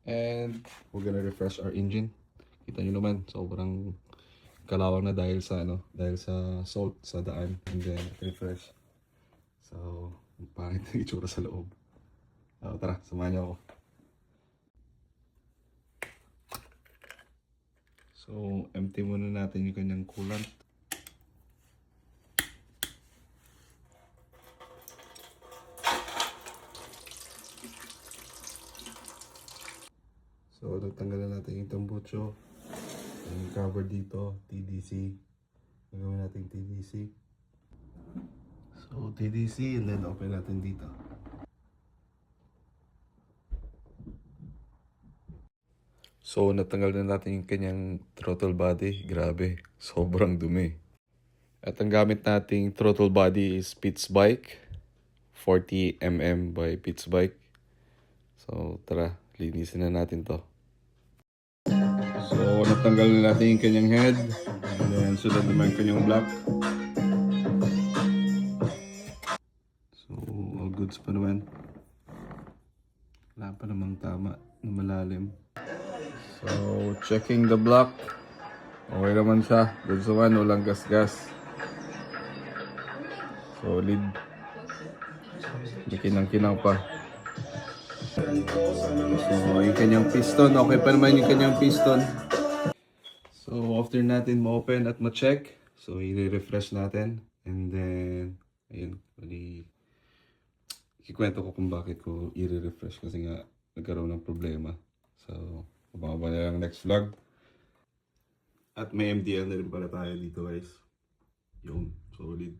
And we're gonna refresh our engine. Kita nyo naman, sobrang kalawang na dahil sa salt sa daan, and then refresh. So, pangit na itsura sa loob. Tara, samahan niyo ako. So, empty muna natin yung kanyang coolant. So, natanggalan natin yung tambucho. Yung cover dito, TDC. Gagawin natin TDC. So, TDC, and then open natin dito. So, natanggal na natin yung kanyang throttle body. Grabe, sobrang dumi. At ang gamit nating throttle body is Pittsbike. 40mm by Pittsbike. So, tara, linisin na natin to. So, natanggal na natin yung kanyang head. And then, sunod naman yung kanyang block. So, all goods pa naman. Wala pa namang tama na malalim. So, checking the block. Okay naman siya. Good sa one, walang gas-gas. Solid. Hindi kinang-kinang pa. So, yung kanyang piston. Okay pa naman yung kanyang piston. So, after natin ma-open at ma-check, so, i-refresh natin. And then, ayun, ikikwento ko kung bakit ko i-refresh kasi nga nagkaroon ng problema. So, mababa na lang next vlog. At may MDL na rin pala tayo dito guys. Yung solid.